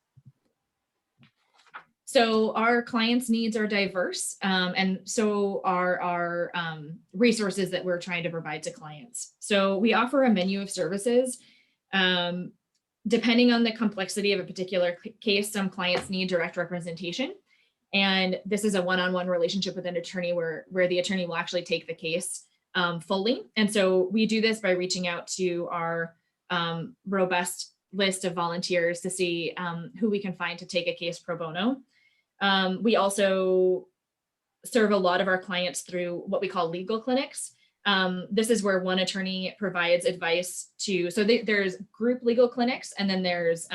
So our clients' needs are diverse, and so are our resources that we're trying to provide to clients. So we offer a menu of services. Depending on the complexity of a particular case, some clients need direct representation. And this is a one-on-one relationship with an attorney where the attorney will actually take the case fully. And so we do this by reaching out to our robust list of volunteers to see who we can find to take a case pro bono. We also serve a lot of our clients through what we call legal clinics. This is where one attorney provides advice to, so there's group legal clinics, and then there's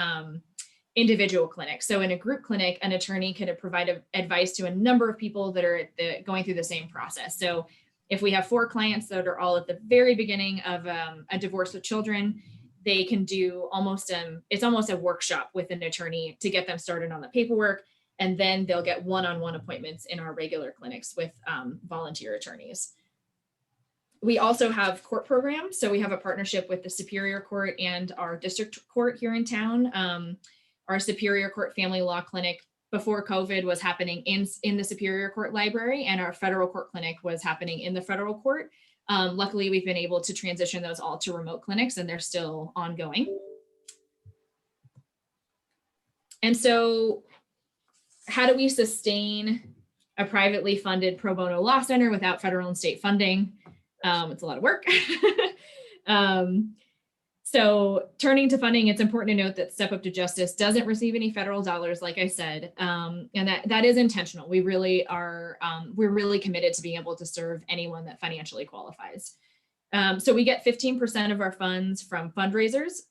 individual clinics. So in a group clinic, an attorney can provide advice to a number of people that are going through the same process. So if we have 4 clients that are all at the very beginning of a divorce with children, they can do it's almost a workshop with an attorney to get them started on the paperwork. And then they'll get one-on-one appointments in our regular clinics with volunteer attorneys. We also have court programs. So we have a partnership with the Superior Court and our district court here in town. Our Superior Court Family Law Clinic before COVID was happening in the Superior Court Library, and our federal court clinic was happening in the federal court. Luckily, we've been able to transition those all to remote clinics, and they're still ongoing. And so how do we sustain a privately funded pro bono law center without federal and state funding? It's a lot of work. So turning to funding, it's important to note that Step Up to Justice doesn't receive any federal dollars, like I said, and that is intentional. We really are, we're really committed to being able to serve anyone that financially qualifies. So we get 15% of our funds from fundraisers,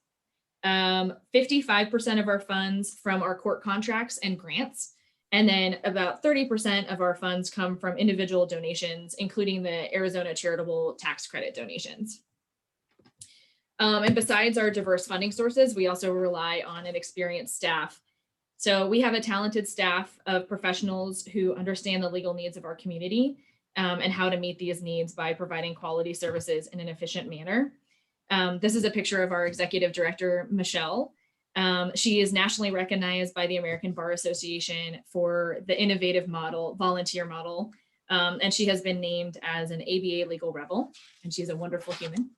55% of our funds from our court contracts and grants, and then about 30% of our funds come from individual donations, including the Arizona charitable tax credit donations. And besides our diverse funding sources, we also rely on an experienced staff. So we have a talented staff of professionals who understand the legal needs of our community and how to meet these needs by providing quality services in an efficient manner. This is a picture of our executive director, Michelle. She is nationally recognized by the American Bar Association for the innovative model, volunteer model, and she has been named as an ABA Legal Rebel, and she's a wonderful human.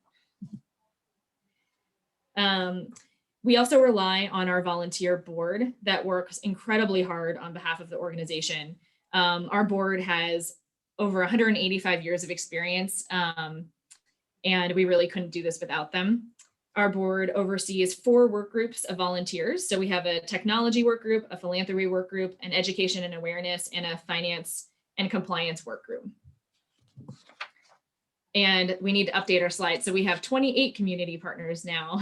We also rely on our volunteer board that works incredibly hard on behalf of the organization. Our board has over 185 years of experience, and we really couldn't do this without them. Our board oversees 4 work groups of volunteers. So we have a technology work group, a philanthropy work group, an education and awareness, and a finance and compliance work group. And we need to update our slides. So we have 28 community partners now.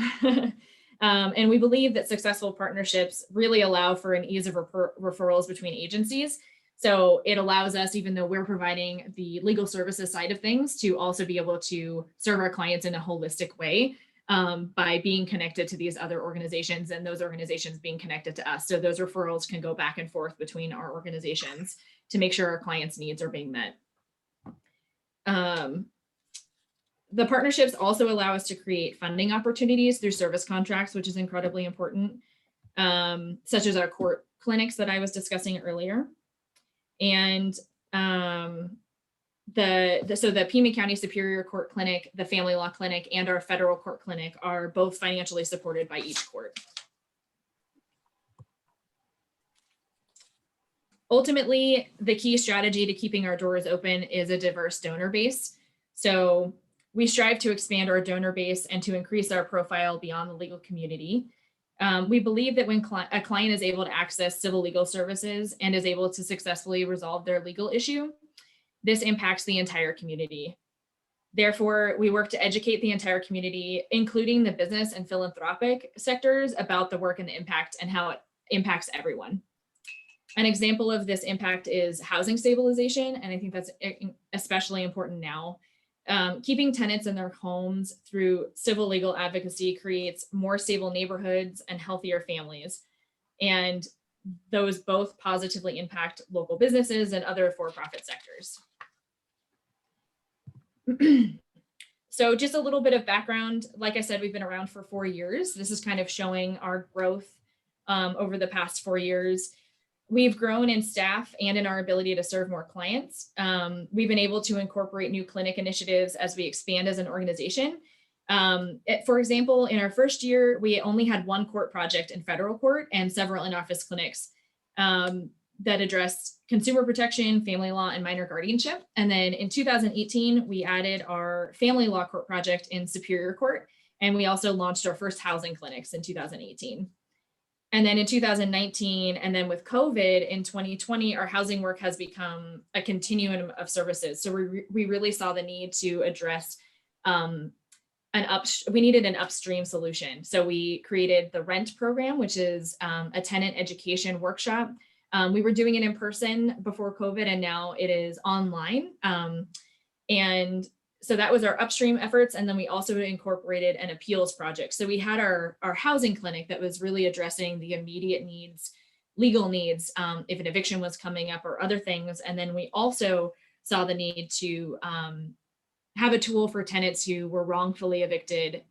And we believe that successful partnerships really allow for an ease of referrals between agencies. So it allows us, even though we're providing the legal services side of things, to also be able to serve our clients in a holistic way by being connected to these other organizations and those organizations being connected to us. So those referrals can go back and forth between our organizations to make sure our clients' needs are being met. The partnerships also allow us to create funding opportunities through service contracts, which is incredibly important, such as our court clinics that I was discussing earlier. And so the Pima County Superior Court Clinic, the Family Law Clinic, and our federal court clinic are both financially supported by each court. Ultimately, the key strategy to keeping our doors open is a diverse donor base. So we strive to expand our donor base and to increase our profile beyond the legal community. We believe that when a client is able to access civil legal services and is able to successfully resolve their legal issue, this impacts the entire community. Therefore, we work to educate the entire community, including the business and philanthropic sectors, about the work and the impact and how it impacts everyone. An example of this impact is housing stabilization, and I think that's especially important now. Keeping tenants in their homes through civil legal advocacy creates more stable neighborhoods and healthier families. And those both positively impact local businesses and other for-profit sectors. So just a little bit of background. Like I said, we've been around for 4 years. This is kind of showing our growth over the past 4 years. We've grown in staff and in our ability to serve more clients. We've been able to incorporate new clinic initiatives as we expand as an organization. For example, in our first year, we only had 1 court project in federal court and several in-office clinics that addressed consumer protection, family law, and minor guardianship. And then in 2018, we added our family law court project in Superior Court. And we also launched our first housing clinics in 2018. And then in 2019, and then with COVID in 2020, our housing work has become a continuum of services. So we really saw the need to address we needed an upstream solution. So we created the RENT program, which is a tenant education workshop. We were doing it in person before COVID, and now it is online. And so that was our upstream efforts. And then we also incorporated an appeals project. So we had our housing clinic that was really addressing the immediate needs, legal needs, if an eviction was coming up or other things. And then we also saw the need to have a tool for tenants who were wrongfully evicted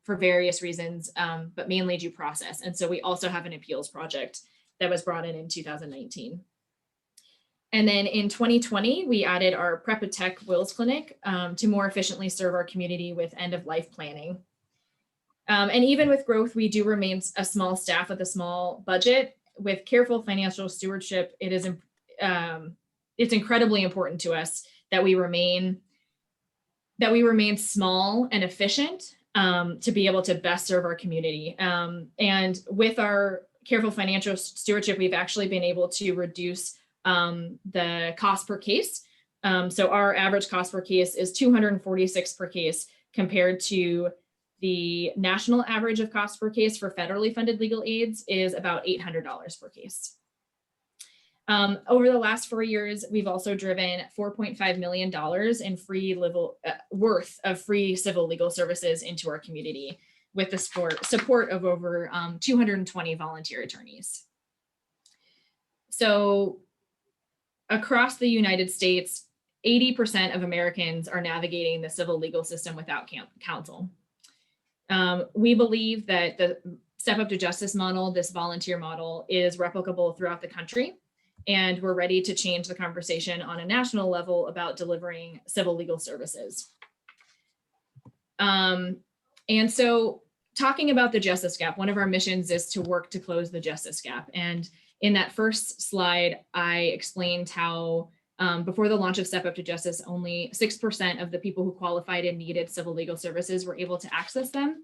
for various reasons, but mainly due process. And so we also have an appeals project that was brought in 2019. And then in 2020, we added our Prepatech Wills Clinic to more efficiently serve our community with end-of-life planning. And even with growth, we do remain a small staff with a small budget. With careful financial stewardship, it's incredibly important to us that we remain small and efficient to be able to best serve our community. And with our careful financial stewardship, we've actually been able to reduce the cost per case. So our average cost per case is $246 per case compared to the national average of cost per case for federally funded legal aids is about $800 per case. Over the last 4 years, we've also driven $4.5 million in worth of free civil legal services into our community with the support of over 220 volunteer attorneys. So across the United States, 80% of Americans are navigating the civil legal system without counsel. We believe that the Step Up to Justice model, this volunteer model, is replicable throughout the country, and we're ready to change the conversation on a national level about delivering civil legal services. And so talking about the justice gap, one of our missions is to work to close the justice gap. And in that first slide, I explained how before the launch of Step Up to Justice, only 6% of the people who qualified and needed civil legal services were able to access them.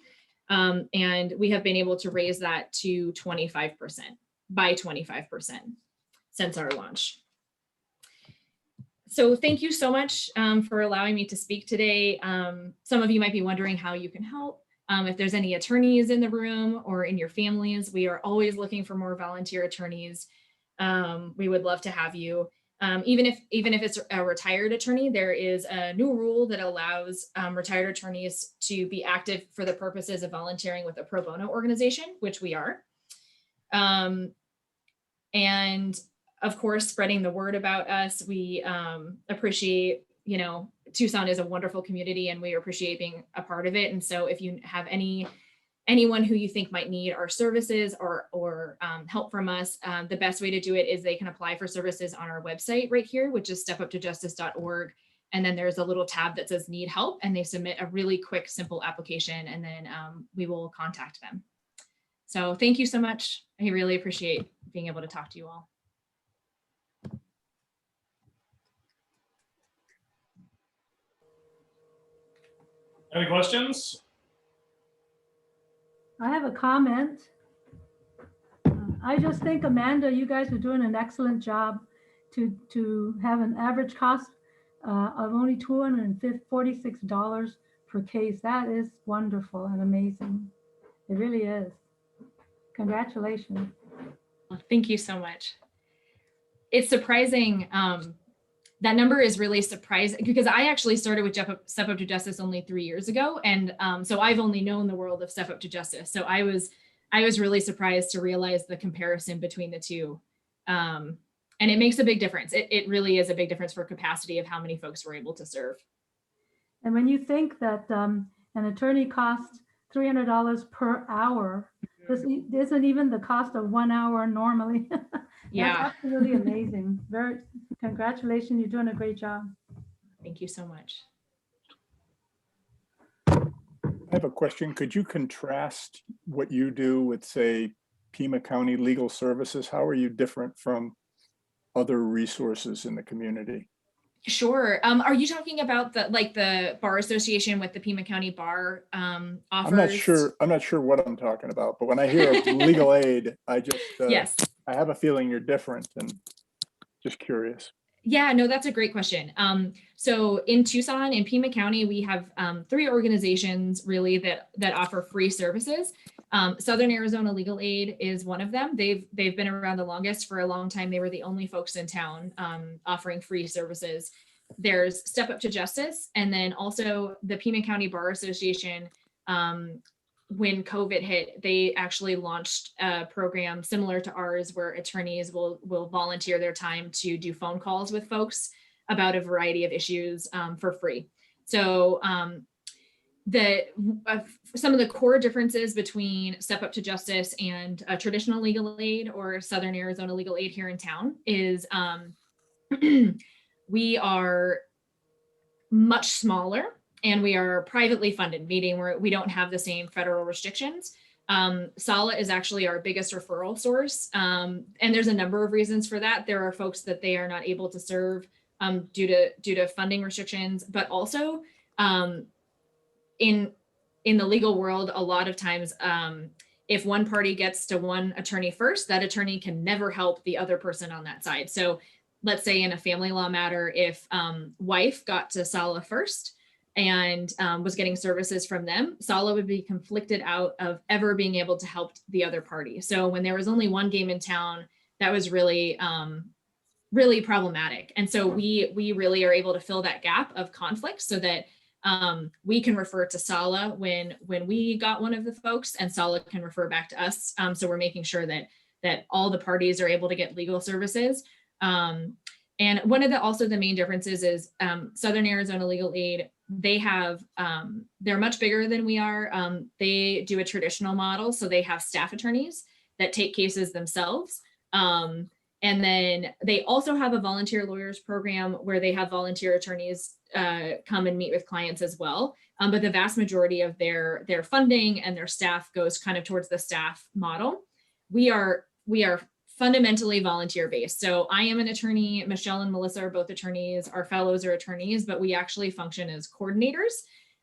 And we have been able to raise that to 25%, by 25% since our launch. So thank you so much for allowing me to speak today. Some of you might be wondering how you can help. If there's any attorneys in the room or in your families, we are always looking for more volunteer attorneys. We would love to have you. Even if it's a retired attorney, there is a new rule that allows retired attorneys to be active for the purposes of volunteering with a pro bono organization, which we are. And of course, spreading the word about us. We appreciate, Tucson is a wonderful community and we appreciate being a part of it. And so if you have anyone who you think might need our services or help from us, the best way to do it is they can apply for services on our website right here, which is stepuptojustice.org. And then there's a little tab that says need help, and they submit a really quick, simple application, and then we will contact them. So thank you so much. I really appreciate being able to talk to you all. Any questions? I have a comment. I just think, Amanda, you guys are doing an excellent job to have an average cost of only $246 per case. That is wonderful and amazing. It really is. Congratulations. Well, thank you so much. It's surprising. That number is really surprising because I actually started with Step Up to Justice only 3 years ago. And so I've only known the world of Step Up to Justice. So I was really surprised to realize the comparison between the two. And it makes a big difference. It really is a big difference for capacity of how many folks we're able to serve. And when you think that an attorney costs $300 per hour, this isn't even the cost of 1 hour normally. Yeah. That's absolutely amazing. Congratulations, you're doing a great job. Thank you so much. I have a question. Could you contrast what you do with, say, Pima County Legal Services? How are you different from other resources in the community? Sure. Are you talking about the bar association with the Pima County Bar offers? I'm not sure what I'm talking about, but when I hear of legal aid, I just Yes. I have a feeling you're different, and just curious. Yeah, no, that's a great question. So in Tucson, in Pima County, we have 3 organizations really that offer free services. Southern Arizona Legal Aid is one of them. They've been around the longest. For a long time. They were the only folks in town offering free services. There's Step Up to Justice, and then also the Pima County Bar Association. When COVID hit, they actually launched a program similar to ours where attorneys will volunteer their time to do phone calls with folks about a variety of issues for free. So some of the core differences between Step Up to Justice and traditional legal aid or Southern Arizona Legal Aid here in town is we are much smaller and we are privately funded, meaning we don't have the same federal restrictions. SALA is actually our biggest referral source. And there's a number of reasons for that. There are folks that they are not able to serve due to funding restrictions, but also in the legal world, a lot of times, if one party gets to one attorney first, that attorney can never help the other person on that side. So let's say in a family law matter, if wife got to SALA first and was getting services from them, SALA would be conflicted out of ever being able to help the other party. So when there was only one game in town, that was really, really problematic. And so we really are able to fill that gap of conflict so that we can refer to SALA when we got one of the folks, and SALA can refer back to us. So we're making sure that all the parties are able to get legal services. And one of the main differences is Southern Arizona Legal Aid, they're much bigger than we are. They do a traditional model. So they have staff attorneys that take cases themselves. And then they also have a volunteer lawyers program where they have volunteer attorneys come and meet with clients as well. But the vast majority of their funding and their staff goes kind of towards the staff model. We are fundamentally volunteer based. So I am an attorney, Michelle and Melissa are both attorneys, our fellows are attorneys, but we actually function as coordinators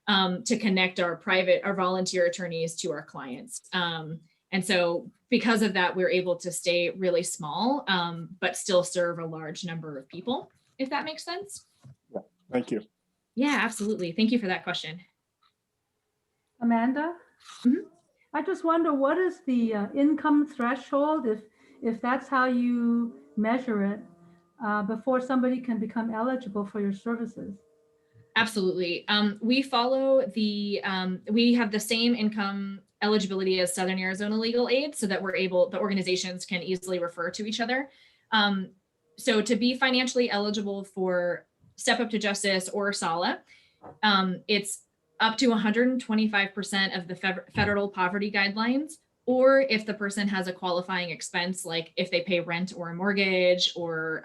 to connect our volunteer attorneys to our clients. And so because of that, we're able to stay really small, but still serve a large number of people, if that makes sense. Thank you. Yeah, absolutely. Thank you for that question. Amanda? I just wonder, what is the income threshold, if that's how you measure it, before somebody can become eligible for your services? Absolutely. We follow we have the same income eligibility as Southern Arizona Legal Aid, so that the organizations can easily refer to each other. So to be financially eligible for Step Up to Justice or SALA, it's up to 125% of the federal poverty guidelines, or if the person has a qualifying expense, like if they pay rent or a mortgage or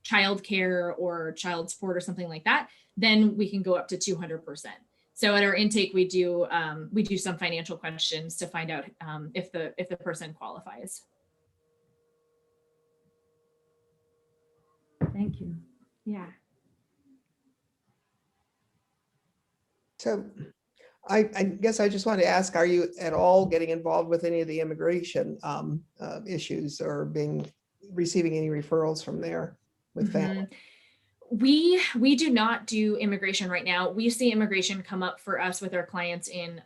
childcare or child support or something like that, then we can go up to 200%. So at our intake, we do some financial questions to find out if the person qualifies. Thank you. Yeah. So I guess I just wanted to ask, are you at all getting involved with any of the immigration issues, or receiving any referrals from there with family? We do not do immigration right now. We see immigration come up for us with our clients in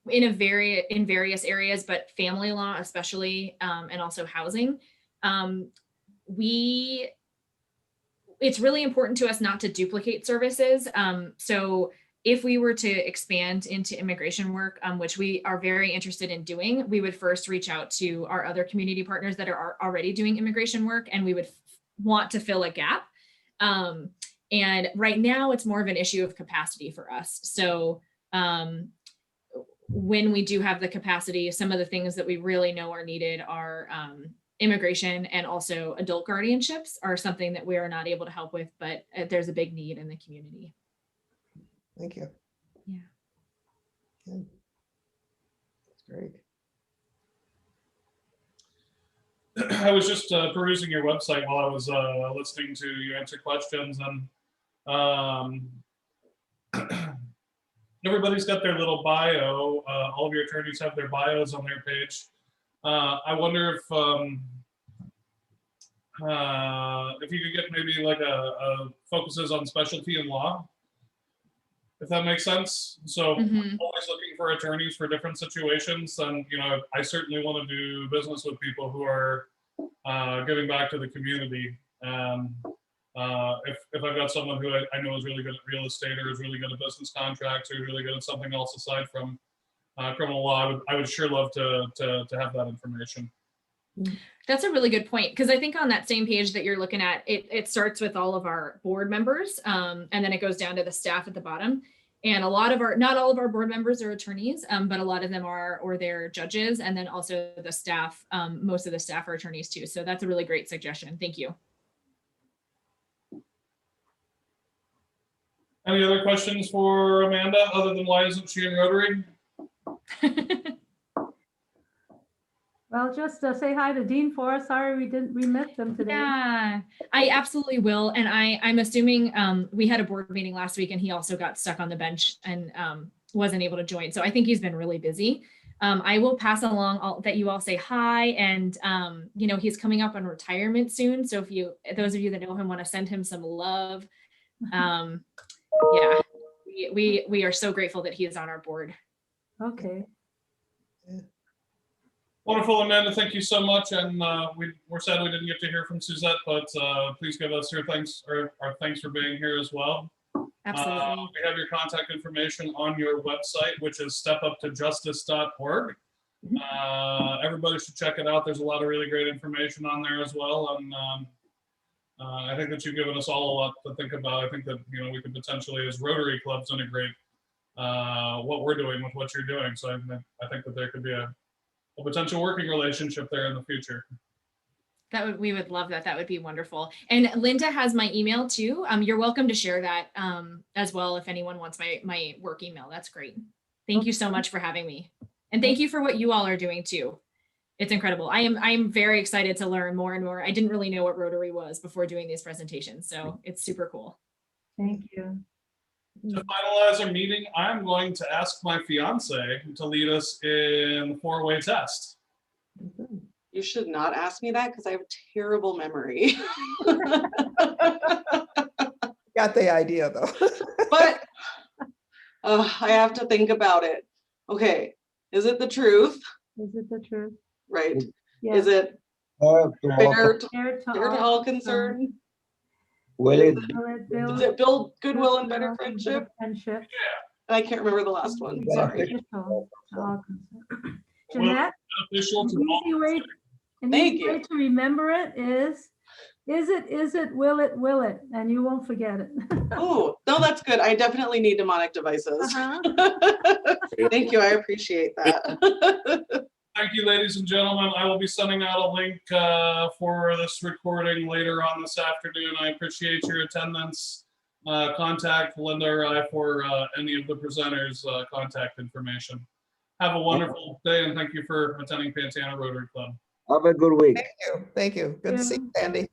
various areas, but family law especially, and also housing. It's really important to us not to duplicate services. So if we were to expand into immigration work, which we are very interested in doing, we would first reach out to our other community partners that are already doing immigration work, and we would want to fill a gap. And right now it's more of an issue of capacity for us. So when we do have the capacity, some of the things that we really know are needed are immigration, and also adult guardianships are something that we are not able to help with, but there's a big need in the community. Thank you. Yeah. Good. That's great. I was just perusing your website while I was listening to you answer questions, and everybody's got their little bio. All of your attorneys have their bios on their page. I wonder if you could get maybe like a focuses on specialty in law, if that makes sense. So always looking for attorneys for different situations. And, I certainly want to do business with people who are giving back to the community. And if I've got someone who I know is really good at real estate, or is really good at business contracts, or really good at something else aside from criminal law, I would sure love to have that information. That's a really good point, because I think on that same page that you're looking at, it starts with all of our board members, and then it goes down to the staff at the bottom. And not all of our board members are attorneys, but a lot of them are, or they're judges, and then also the staff. Most of the staff are attorneys too. So that's a really great suggestion. Thank you. Any other questions for Amanda, other than why isn't she in Rotary? Well, just say hi to Dean for us. Sorry we missed them today. Yeah, I absolutely will. And I'm assuming we had a board meeting last week, and he also got stuck on the bench and wasn't able to join. So I think he's been really busy. I will pass along that you all say hi, and he's coming up on retirement soon. So if those of you that know him want to send him some love, yeah, we are so grateful that he is on our board. Okay. Wonderful, Amanda. Thank you so much. And we're sad we didn't get to hear from Suzette, but please give us your thanks, or our thanks for being here as well. Absolutely. We have your contact information on your website, which is stepuptojustice.org. Everybody should check it out. There's a lot of really great information on there as well. And I think that you've given us all a lot to think about. I think that we could potentially, as Rotary clubs, integrate what we're doing with what you're doing. So I think that there could be a potential working relationship there in the future. We would love that. That would be wonderful. And Linda has my email too. You're welcome to share that as well if anyone wants my work email. That's great. Thank you so much for having me. And thank you for what you all are doing too. It's incredible. I am very excited to learn more and more. I didn't really know what Rotary was before doing these presentations, so it's super cool. Thank you. To finalize our meeting, I'm going to ask my fiance to lead us in the 4-way test. You should not ask me that, because I have a terrible memory. Got the idea though. But I have to think about it. Okay, is it the truth? Is it the truth? Right. Yes. Is it fair to Fair fair to all concerned? Will it Will it Does build it build goodwill and better goodwill and friendship? Friendship. I can't remember the last one, Be sorry. beneficial to all concerned. Well, Jeanette, beneficial an to all. easy way, an Thank easy way you. to remember it is it, will it, and you won't forget it. Oh, no, that's good. I definitely need mnemonic devices. Uh-huh. Thank you, I appreciate that. Thank you, ladies and gentlemen. I will be sending out a link for this recording later on this afternoon. I appreciate your attendance. Contact Linda or I for any of the presenters' contact information. Have a wonderful day and thank you for attending Pantano Rotary Club. have a good week? Thank you. Thank you. Good to see you, Sandy.